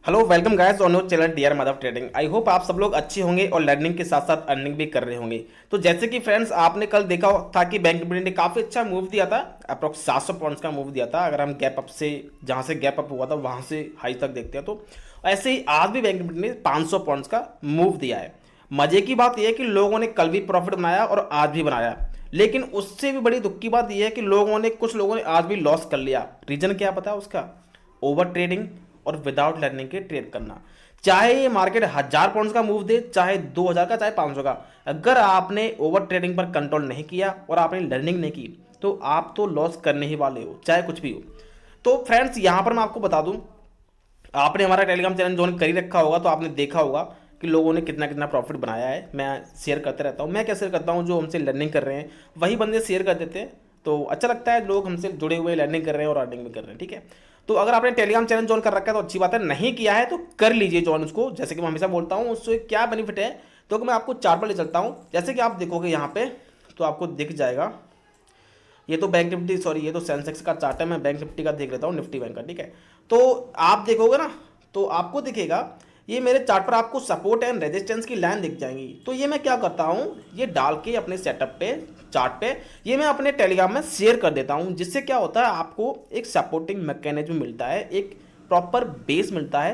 Hello welcome guys on your channel DR Madhav trading. I hope आप सब लोग अच्छे होंगे और लर्निंग के साथ साथ अर्निंग भी कर रहे होंगे। तो जैसे कि फ्रेंड्स आपने कल देखा था कि बैंक निफ्टी ने काफ़ी अच्छा मूव दिया था, अप्रोक्स 700 पॉइंट्स का मूव दिया था। अगर हम गैप अप से जहाँ से गैप अप हुआ था वहाँ से हाई तक देखते हैं तो ऐसे ही आज भी बैंक निफ्टी ने 500 पॉइंट्स का मूव दिया है। मजे की बात यह है कि लोगों ने कल भी प्रॉफिट बनाया और आज भी बनाया, लेकिन उससे भी बड़ी दुख की बात यह है कि कुछ लोगों ने आज भी लॉस कर लिया। रीजन क्या पता है उसका? ओवर ट्रेडिंग और विदाउट लर्निंग के ट्रेड करना। चाहे ये मार्केट 1000 पॉइंट्स का मूव दे, चाहे 2000 का, चाहे 500 का, अगर आपने ओवर ट्रेडिंग पर कंट्रोल नहीं किया और आपने लर्निंग नहीं की तो आप तो लॉस करने ही वाले हो, चाहे कुछ भी हो। तो फ्रेंड्स यहां पर मैं आपको बता दूं, आपने हमारा टेलीग्राम चैनल ज्वाइन कर ही रखा होगा तो आपने देखा होगा कि लोगों ने कितना कितना प्रॉफिट बनाया है। मैं शेयर करते रहता हूँ। मैं क्या शेयर करता हूँ, जो हमसे लर्निंग कर रहे हैं वही बंदे शेयर कर देते हैं, तो अच्छा लगता है। लोग हमसे जुड़े हुए लर्निंग कर रहे हैं और अर्निंग भी कर रहे हैं, ठीक है। तो अगर आपने टेलीग्राम चैनल ज्वाइन कर रखा है तो अच्छी बात है, नहीं किया है तो कर लीजिए ज्वाइन उसको। जैसे कि मैं हमेशा बोलता हूँ उससे क्या बेनिफिट है, तो मैं आपको चार्ट पर ले चलता हूँ। जैसे कि आप देखोगे यहाँ पे तो आपको दिख जाएगा, ये तो बैंक निफ्टी, सॉरी ये तो सेंसेक्स का चार्ट है, मैं बैंक निफ्टी का देख लेता हूँ, निफ्टी बैंक का, ठीक है। तो आप देखोगे ना तो आपको दिखेगा, ये मेरे चार्ट पर आपको सपोर्ट एंड रेजिस्टेंस की लाइन दिख जाएंगी। तो ये मैं क्या करता हूँ, ये डाल के अपने सेटअप पे, चार्ट पे, ये मैं अपने टेलीग्राम में शेयर कर देता हूँ। जिससे क्या होता है, आपको एक सपोर्टिंग मैकेनिज्म मिलता है, एक प्रॉपर बेस मिलता है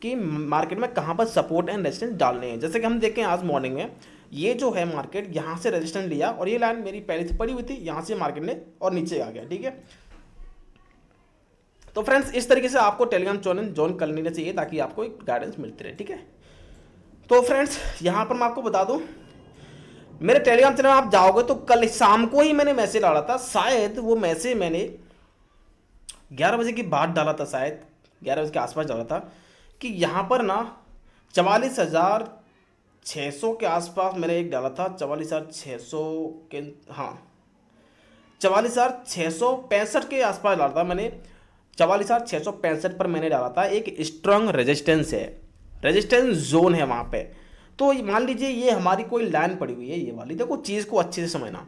कि मार्केट में कहाँ पर सपोर्ट एंड रेजिस्टेंस डालने हैं। जैसे कि हम देखें आज मॉर्निंग में ये जो है मार्केट यहाँ से रेजिस्टेंस लिया और ये लाइन मेरी पहले से पड़ी हुई थी, यहाँ से मार्केट ने और नीचे आ गया, ठीक है। तो फ्रेंड्स इस तरीके से आपको टेलीग्राम चैनल ज्वाइन कर लेना चाहिए ताकि आपको एक गाइडेंस मिलती रहे, ठीक है। तो फ्रेंड्स यहाँ पर मैं आपको बता दूं, मेरे टेलीग्राम चैनल आप जाओगे तो कल शाम को ही मैंने मैसेज डाला था। शायद वो मैसेज मैंने 11 बजे के बाद डाला था, शायद 11 बजे के आसपास डाला था कि यहाँ पर ना 44,600 के आसपास मैंने एक डाला था, 44,600 के, हाँ 44,665 के आसपास डाला था मैंने। 44,665 पर मैंने डाला था। एक स्ट्रांग रेजिस्टेंस है, रेजिस्टेंस जोन है वहाँ पे। तो मान लीजिए ये हमारी कोई लाइन पड़ी हुई है, ये वाली। देखो चीज़ को अच्छे से समझना,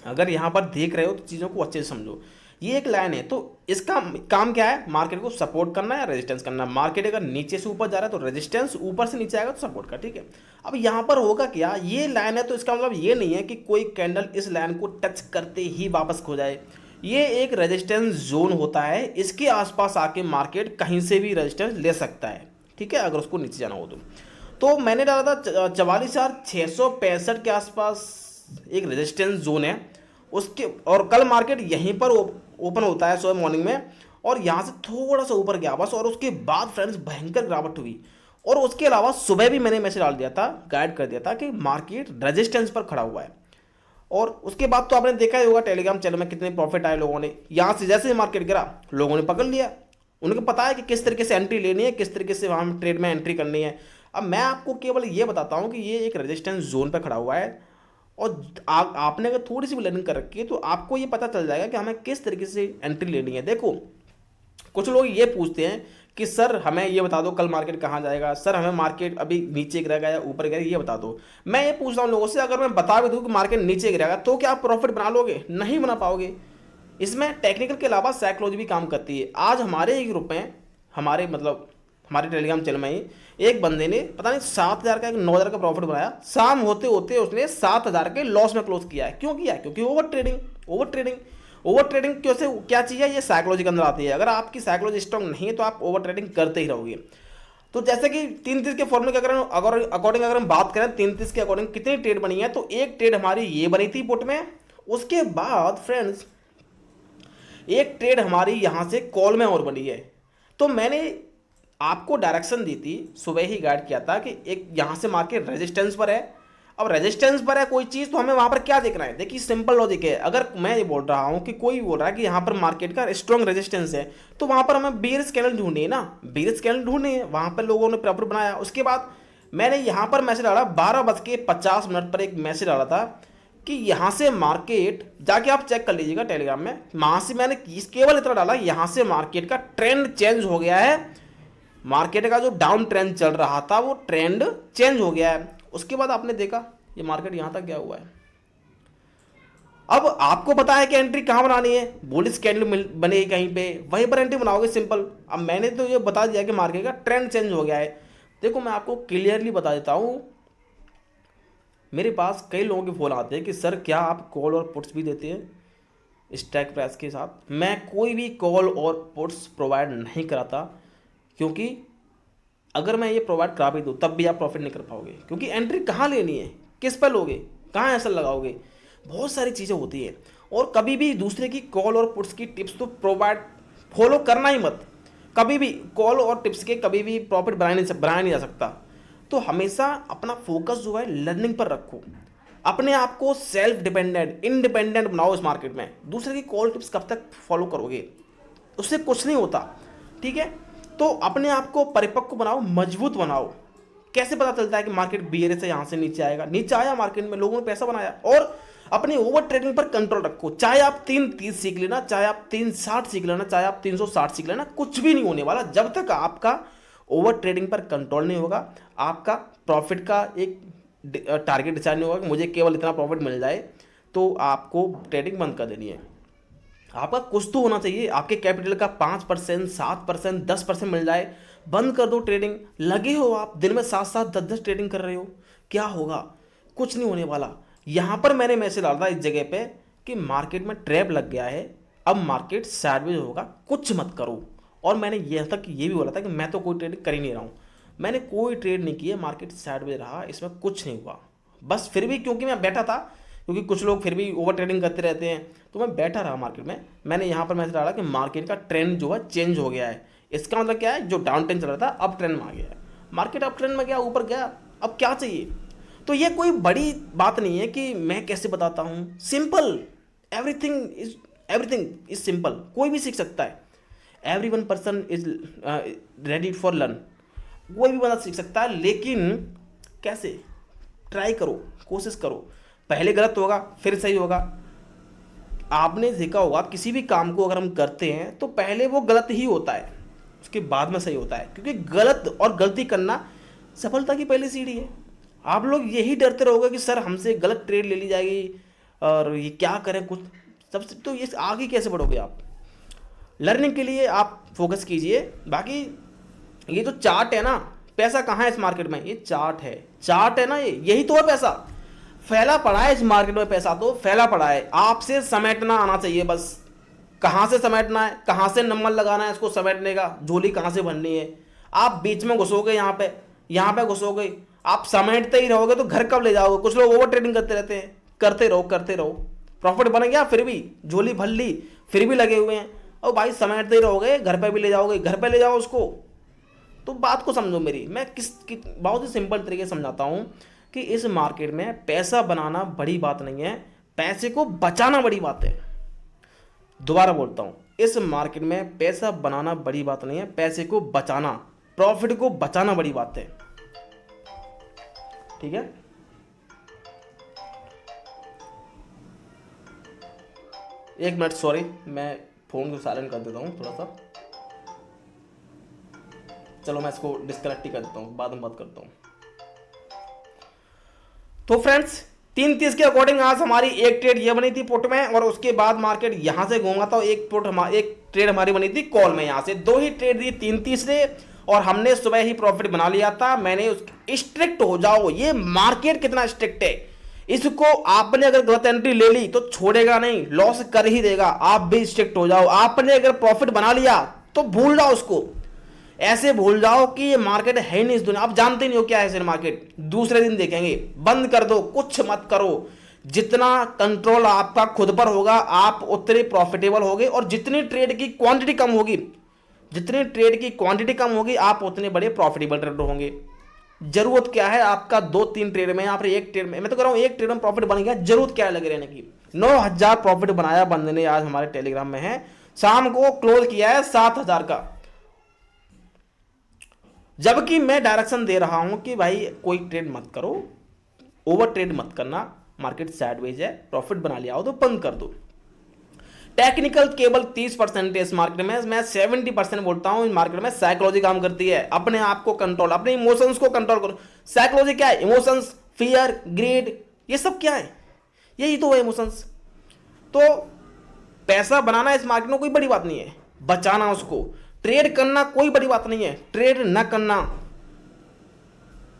अगर यहाँ पर देख रहे हो तो चीज़ों को अच्छे से समझो। ये एक लाइन है, तो इसका काम क्या है, मार्केट को सपोर्ट करना है, रेजिस्टेंस करना है। मार्केट अगर नीचे से ऊपर जा रहा है तो रेजिस्टेंस, ऊपर से नीचे आएगा तो सपोर्ट का, ठीक है। अब यहाँ पर होगा क्या, ये लाइन है तो इसका मतलब ये नहीं है कि कोई कैंडल इस लाइन को टच करते ही वापस खो जाए। ये एक रेजिस्टेंस जोन होता है, इसके आसपास आके मार्केट कहीं से भी रेजिस्टेंस ले सकता है, ठीक है, अगर उसको नीचे जाना हो तो मैंने डाला था 44,665 के आसपास एक रेजिस्टेंस जोन है उसके। और कल मार्केट यहीं पर ओपन होता है सुबह मॉर्निंग में, और यहाँ से थोड़ा सा ऊपर गया बस, और उसके बाद फ्रेंड्स भयंकर गिरावट हुई। और उसके अलावा सुबह भी मैंने मैसेज डाल दिया था, गाइड कर दिया था कि मार्केट रेजिस्टेंस पर खड़ा हुआ है। और उसके बाद तो आपने देखा ही होगा टेलीग्राम चैनल में कितने प्रॉफिट आए लोगों ने। यहाँ से जैसे मार्केट गिरा लोगों ने पकड़ लिया, उनको पता है कि किस तरीके से एंट्री लेनी है, किस तरीके से वहाँ ट्रेड में एंट्री करनी है। अब मैं आपको केवल ये बताता हूँ कि ये एक रेजिस्टेंस जोन पर खड़ा हुआ है, और आपने अगर थोड़ी सी भी लर्निंग कर रखी है तो आपको ये पता चल जाएगा कि हमें किस तरीके से एंट्री लेनी है। देखो कुछ लोग ये पूछते हैं कि सर हमें ये बता दो कल मार्केट कहाँ जाएगा, सर हमें मार्केट अभी नीचे गिरेगा या ऊपर गिरेगा ये बता दो। मैं ये पूछ रहा हूँ लोगों से, अगर मैं बता भी दूँ कि मार्केट नीचे गिरेगा तो क्या आप प्रॉफिट बना लोगे? नहीं बना पाओगे। इसमें टेक्निकल के अलावा साइकोलॉजी भी काम करती है। आज हमारे एक ग्रुप में, हमारे मतलब हमारे टेलीग्राम चैनल में ही एक बंदे ने पता नहीं 7,000 का 9,000 का प्रॉफिट बनाया, शाम होते होते उसने 7,000 के लॉस में क्लोज किया है। क्यों किया है? क्योंकि over trading. Over trading, over trading क्यों से क्या चीज़ है, ये साइकोलॉजी के अंदर आती है। अगर आपकी साइकोलॉजी स्ट्रांग नहीं है तो आप ओवर ट्रेडिंग करते ही रहोगे। तो जैसे कि 3-3 के फॉर्मूले के अगर अकॉर्डिंग अगर हम बात करें 3-3 के अकॉर्डिंग कितनी ट्रेड बनी है, तो एक ट्रेड हमारी ये बनी थी पुट में। उसके बाद फ्रेंड्स एक ट्रेड हमारी यहाँ से कॉल में और बनी है। तो मैंने आपको डायरेक्शन दी थी, सुबह ही गाइड किया था कि एक यहाँ से मार्केट रेजिस्टेंस पर है। अब रेजिस्टेंस पर है कोई चीज़ तो हमें वहाँ पर क्या देखना है? देखिए सिंपल लॉजिक है। अगर मैं ये बोल रहा हूँ कि कोई बोल रहा है कि यहाँ पर मार्केट का स्ट्रॉन्ग रेजिस्टेंस है, तो वहाँ पर हमें बेयरिश कैंडल ढूंढनी है ना, बेयरिश कैंडल ढूंढनी है। वहाँ पर लोगों ने प्रॉफिट बनाया। उसके बाद मैंने यहाँ पर मैसेज डाला 12:50 पर एक मैसेज डाला था कि यहाँ से मार्केट, जाके आप चेक कर लीजिएगा टेलीग्राम में, वहाँ से मैंने केवल इतना डाला, यहाँ से मार्केट का ट्रेंड चेंज हो गया है। मार्केट का जो डाउन ट्रेंड चल रहा था वो ट्रेंड चेंज हो गया है। उसके बाद आपने देखा ये मार्केट यहाँ तक गया हुआ है, अब आपको पता है कि एंट्री कहाँ बनानी है, बुलिश कैंडल बनेगी कहीं पे, वहीं पर एंट्री बनाओगे, सिंपल। अब मैंने तो ये बता दिया कि मार्केट का ट्रेंड चेंज हो गया है। देखो मैं आपको क्लियरली बता देता हूँ, मेरे पास कई लोगों के फोन आते हैं कि सर क्या आप कॉल और पुट्स भी देते हैं स्ट्राइक प्राइस के साथ। मैं कोई भी कॉल और पुट्स प्रोवाइड नहीं कराता, क्योंकि अगर मैं ये प्रोवाइड करा भी दूँ तब भी आप प्रॉफिट नहीं कर पाओगे, क्योंकि एंट्री कहाँ लेनी है, किस पर लोगे, कहाँ ऐसा लगाओगे, बहुत सारी चीज़ें होती हैं। और कभी भी दूसरे की कॉल और पुट्स की टिप्स तो प्रोवाइड फॉलो करना ही मत। कभी भी कॉल और टिप्स के कभी भी प्रॉफिट बनाया नहीं जा सकता। तो हमेशा अपना फोकस जो है लर्निंग पर रखो, अपने आप को सेल्फ डिपेंडेंट इंडिपेंडेंट बनाओ इस मार्केट में। दूसरे की कॉल टिप्स कब तक फॉलो करोगे, उससे कुछ नहीं होता, ठीक है। तो अपने आप को परिपक्व बनाओ, मजबूत बनाओ। कैसे पता चलता है कि मार्केट बियर से यहाँ से नीचे आएगा, नीचे आया मार्केट में, लोगों ने पैसा बनाया। और अपने ओवर ट्रेडिंग पर कंट्रोल रखो, चाहे आप 330 सीख लेना, चाहे आप 360 सीख लेना, चाहे आप 360 सीख लेना, कुछ भी नहीं होने वाला जब तक आपका ओवर ट्रेडिंग पर कंट्रोल नहीं होगा। आपका प्रॉफिट का एक टारगेट डिसाइड नहीं होगा कि मुझे केवल इतना प्रॉफिट मिल जाए, तो आपको ट्रेडिंग बंद कर देनी है। आपका कुछ तो होना चाहिए, आपके कैपिटल का 5%, 7%, 10% मिल जाए, बंद कर दो ट्रेडिंग। लगे हो आप दिन में 7-7, 10-10 ट्रेडिंग कर रहे हो, क्या होगा, कुछ नहीं होने वाला। यहाँ पर मैंने मैसेज डाला था इस जगह पे कि मार्केट में ट्रैप लग गया है, अब मार्केट साइडवेज होगा, कुछ मत करो। और मैंने यह तक ये भी बोला था कि मैं तो कोई ट्रेडिंग कर ही नहीं रहा हूँ, मैंने कोई ट्रेड नहीं किया, मार्केट साइडवेज रहा, इसमें कुछ नहीं हुआ। बस फिर भी क्योंकि मैं बैठा था, क्योंकि कुछ लोग फिर भी ओवर ट्रेडिंग करते रहते हैं, तो मैं बैठा रहा मार्केट में। मैंने यहाँ पर मैसेज डाला कि मार्केट का ट्रेंड जो है चेंज हो गया है। इसका मतलब क्या है, जो डाउन ट्रेंड चल रहा था अब ट्रेंड में आ गया है, मार्केट अब ट्रेंड में गया, ऊपर गया, अब क्या चाहिए। तो ये कोई बड़ी बात नहीं है कि मैं कैसे बताता हूँ, सिंपल, एवरीथिंग इज सिंपल, कोई भी सीख सकता है। every 1 person is ready for learn, कोई भी बंदा सीख सकता है, लेकिन कैसे, ट्राई करो, कोशिश करो, पहले गलत होगा फिर सही होगा। आपने देखा होगा किसी भी काम को अगर हम करते हैं तो पहले वो गलत ही होता है, उसके बाद में सही होता है, क्योंकि गलत और गलती करना सफलता की पहली सीढ़ी है। आप लोग यही डरते रहोगे कि सर हमसे गलत ट्रेड ले ली जाएगी और ये क्या करें कुछ, सबसे तो ये आगे कैसे बढ़ोगे आप। लर्निंग के लिए आप फोकस कीजिए। बाकी ये जो चार्ट है ना, पैसा कहाँ है इस मार्केट में, ये चार्ट है ना, ये यही तो है पैसा, फैला पड़ा है इस मार्केट में, पैसा तो फैला पड़ा है, आपसे समेटना आना चाहिए बस। कहाँ से समेटना है, कहाँ से नंबर लगाना है इसको समेटने का, झोली कहाँ से भरनी है। आप बीच में घुसोगे, यहाँ पे घुसोगे, आप समेटते ही रहोगे तो घर कब ले जाओगे। कुछ लोग ओवर ट्रेडिंग करते रहते हैं, करते रहो, प्रॉफिट बन गया फिर भी झोली भर ली, फिर भी लगे हुए हैं। और भाई समेटते ही रहोगे, घर पे भी ले जाओगे, घर पे ले जाओ उसको। तो बात को समझो मेरी, मैं बहुत ही सिंपल तरीके से समझाता हूँ कि इस मार्केट में पैसा बनाना बड़ी बात नहीं है, पैसे को बचाना बड़ी बात है। दोबारा बोलता हूँ, इस मार्केट में पैसा बनाना बड़ी बात नहीं है, पैसे को बचाना, प्रॉफिट को बचाना बड़ी बात है, ठीक है। एक मिनट, सॉरी, मैं फोन को साइलेंट कर देता हूँ थोड़ा सा। चलो मैं इसको डिस्कनेक्ट ही कर देता हूँ, बाद में बात करता हूँ। तो फ्रेंड्स 3:30 के अकॉर्डिंग आज हमारी एक ट्रेड ये बनी थी पुट में, और उसके बाद मार्केट यहां से घूमा था, एक ट्रेड हमारी बनी थी कॉल में। यहां से 2 ही ट्रेड दी 3:30 से, और हमने सुबह ही प्रॉफिट बना लिया था। मैंने स्ट्रिक्ट हो जाओ, ये मार्केट कितना स्ट्रिक्ट है, इसको आपने अगर गलत एंट्री ले ली तो छोड़ेगा नहीं, लॉस कर ही देगा। आप भी स्ट्रिक्ट हो जाओ, आपने अगर प्रॉफिट बना लिया तो भूल जाओ उसको, ऐसे भूल जाओ कि ये मार्केट है ही नहीं इस दुनिया, आप जानते नहीं हो क्या है शेयर मार्केट, दूसरे दिन देखेंगे, बंद कर दो, कुछ मत करो। जितना कंट्रोल आपका खुद पर होगा आप उतने प्रॉफिटेबल होगे, और जितनी ट्रेड की क्वांटिटी कम होगी आप उतने बड़े प्रॉफिटेबल ट्रेडर होंगे। जरूरत क्या है आपका 2-3 ट्रेड में, यहाँ पर एक ट्रेड में, मैं तो कह रहा हूँ एक ट्रेड में प्रॉफिट बन गया, जरूरत क्या है लगे रहने की। 9,000 प्रॉफिट बनाया बंदे ने, आज हमारे टेलीग्राम में है, शाम को क्लोज किया है 7,000 का। जबकि मैं डायरेक्शन दे रहा हूं कि भाई कोई ट्रेड मत करो, ओवर ट्रेड मत करना, मार्केट साइडवेज है, प्रॉफिट बना लिया हो तो बंद कर दो। टेक्निकल केवल 30% है इस मार्केट में, मैं 70% बोलता हूं। इस मार्केट में साइकोलॉजी काम करती है, अपने आप को कंट्रोल, अपने इमोशंस को कंट्रोल करो। साइकोलॉजी क्या है, इमोशंस, फियर, ग्रीड, ये सब क्या है, यही तो है इमोशंस। तो पैसा बनाना इस मार्केट में कोई बड़ी बात नहीं है, बचाना उसको, ट्रेड करना कोई बड़ी बात नहीं है, ट्रेड न करना।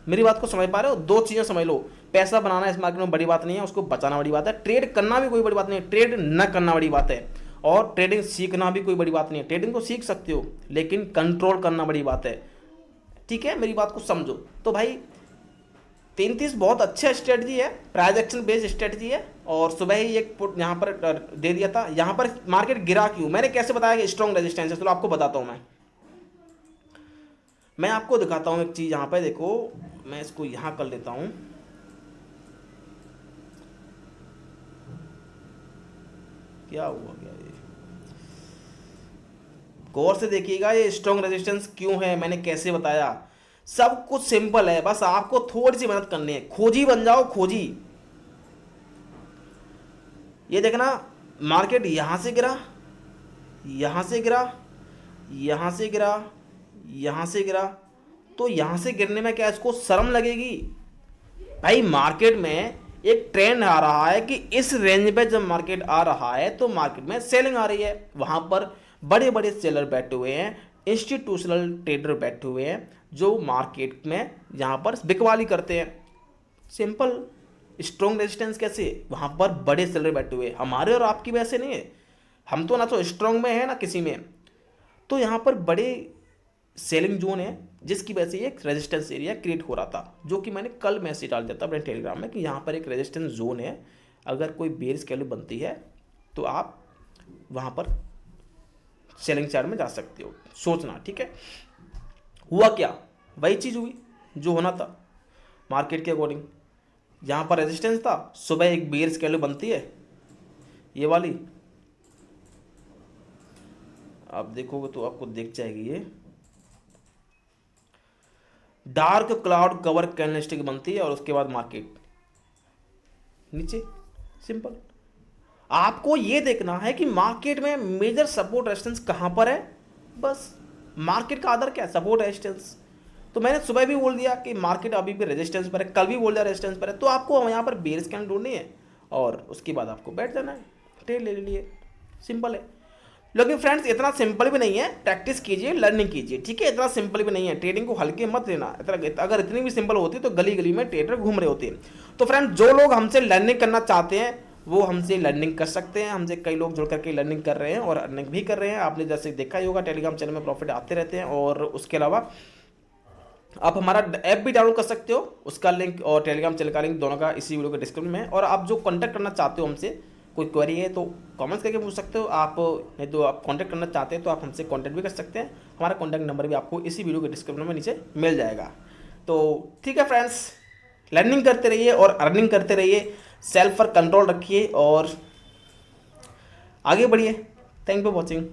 मेरी बात को समझ पा रहे हो? दो चीजें समझ लो, पैसा बनाना इस मार्केट में बड़ी बात नहीं है, उसको बचाना बड़ी बात है, ट्रेड करना भी कोई बड़ी बात नहीं है, ट्रेड न करना बड़ी बात है, और ट्रेडिंग सीखना भी कोई बड़ी बात नहीं है। ट्रेडिंग को सीख सकते हो लेकिन कंट्रोल करना बड़ी बात है, ठीक है? मेरी बात को समझो। तो भाई 33 बहुत अच्छा स्ट्रेटजी है, प्राइस एक्शन बेस्ड स्ट्रेटजी है, और सुबह ही एक पुट यहाँ पर दे दिया था। यहाँ पर मार्केट गिरा क्यों, मैंने कैसे बताया कि स्ट्रॉन्ग रेजिस्टेंस है, चलो आपको बताता हूँ। मैं आपको दिखाता हूँ एक चीज़। यहाँ पे देखो, मैं इसको यहाँ कर लेता हूँ। क्या हुआ क्या ये, गौर से देखिएगा, ये स्ट्रॉन्ग रेजिस्टेंस क्यों है, मैंने कैसे बताया। सब कुछ सिंपल है, बस आपको थोड़ी सी मेहनत करनी है, खोजी बन जाओ, खोजी। ये देखना, मार्केट यहां से गिरा, यहां से गिरा, यहां से गिरा, यहां से गिरा, तो यहां से गिरने में क्या इसको शर्म लगेगी? भाई मार्केट में एक ट्रेंड आ रहा है कि इस रेंज पे जब मार्केट आ रहा है तो मार्केट में सेलिंग आ रही है, वहां पर बड़े बड़े सेलर बैठे हुए हैं, इंस्टीट्यूशनल ट्रेडर बैठे हुए हैं जो मार्केट में यहाँ पर बिकवाली करते हैं। सिंपल। स्ट्रॉन्ग रेजिस्टेंस कैसे, वहां पर बड़े सेलर बैठे हुए, हमारे और आपकी वैसे नहीं है, हम तो ना तो स्ट्रॉन्ग में है ना किसी में, तो यहाँ पर बड़े सेलिंग जोन है जिसकी वजह से एक रेजिस्टेंस एरिया क्रिएट हो रहा था, जो कि मैंने कल मैसेज डाल दिया था अपने टेलीग्राम में कि यहाँ पर एक रेजिस्टेंस जोन है, अगर कोई बेयरिश कैंडल बनती है तो आप वहाँ पर सेलिंग चार्ट में जा सकते हो, सोचना, ठीक है? हुआ क्या, वही चीज़ हुई जो होना था मार्केट के अकॉर्डिंग। यहाँ पर रेजिस्टेंस था, सुबह एक बेयरिश कैंडल बनती है ये वाली, आप देखोगे तो आपको दिख जाएगी, ये डार्क क्लाउड कवर कैंडलस्टिक बनती है और उसके बाद मार्केट नीचे। सिंपल। आपको ये देखना है कि मार्केट में मेजर सपोर्ट रेजिस्टेंस कहां पर है, बस। मार्केट का आधार क्या है, सपोर्ट रेजिस्टेंस। तो मैंने सुबह भी बोल दिया कि मार्केट अभी भी रेजिस्टेंस पर है, कल भी बोल दिया रेजिस्टेंस पर है, तो आपको यहाँ पर बेयरिश कैंडल ढूंढनी है और उसके बाद आपको बैठ जाना है, ट्रेड ले लिए। सिंपल है। लेकिन फ्रेंड्स इतना सिंपल भी नहीं है, प्रैक्टिस कीजिए, लर्निंग कीजिए, ठीक है? इतना सिंपल भी नहीं है, ट्रेडिंग को हल्के मत लेना। अगर इतनी भी सिंपल होती तो गली गली में ट्रेडर घूम रहे होते। तो फ्रेंड्स जो लोग हमसे लर्निंग करना चाहते हैं वो हमसे लर्निंग कर सकते हैं, हमसे कई लोग जुड़ करके लर्निंग कर रहे हैं और अर्निंग भी कर रहे हैं। आपने जैसे देखा ही होगा टेलीग्राम चैनल में प्रॉफिट आते रहते हैं, और उसके अलावा आप हमारा ऐप भी डाउनलोड कर सकते हो, उसका लिंक और टेलीग्राम चैनल का लिंक दोनों का इसी वीडियो के डिस्क्रिप्शन में है। और आप जो कॉन्टैक्ट करना चाहते हो हमसे, कोई क्वेरी है तो कमेंट्स करके पूछ सकते हो आप, नहीं तो आप कांटेक्ट करना चाहते हैं तो आप हमसे कांटेक्ट भी कर सकते हैं। हमारा कांटेक्ट नंबर भी आपको इसी वीडियो के डिस्क्रिप्शन में नीचे मिल जाएगा। तो ठीक है फ्रेंड्स, लर्निंग करते रहिए और अर्निंग करते रहिए, सेल्फ पर कंट्रोल रखिए और आगे बढ़िए। Thank you for watching.